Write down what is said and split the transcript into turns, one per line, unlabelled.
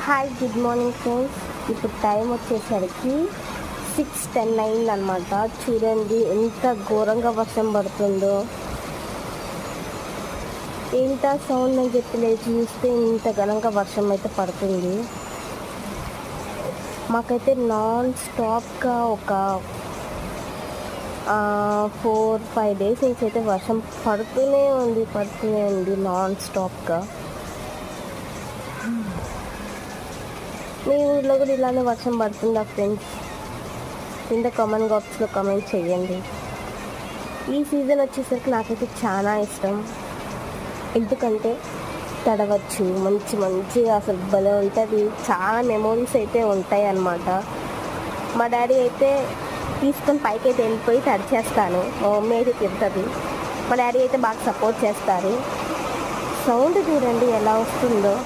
Hi good morning friends. ఇప్పుడు time వచ్చేసరికి 6:10 అయిందనమాట. చూడండి ఎంత ఘోరంగా వర్షం పడుతుందో. ఏంటా సౌండ్ అని చెప్పి లేచి చూస్తే ఇంత ఘనంగా వర్షం అయితే పడుతుంది. మాకైతే నాన్ స్టాప్గా ఒక 4-5 డేస్ నుంచి అయితే వర్షం పడుతూనే ఉంది నాన్ స్టాప్గా. మీ ఊళ్ళో కూడా ఇలానే వర్షం పడుతుందా ఫ్రెండ్స్? కింద కామెంట్ బాక్స్లో కామెంట్ చేయండి. ఈ సీజన్ వచ్చేసరికి నాకైతే చాలా ఇష్టం. ఎందుకంటే తడవచ్చు, మంచిగా అసలు భలే ఉంటుంది. చాలా మెమోరీస్ అయితే ఉంటాయి అన్నమాట. మా డాడీ అయితే తీసుకొని పైకి అయితే వెళ్ళిపోయి తడిచేస్తాను, మా మమ్మీ అయితే తిడుతుంది. మా డాడీ అయితే బాగా సపోర్ట్ చేస్తారు. సౌండ్ చూడండి ఎలా వస్తుందో.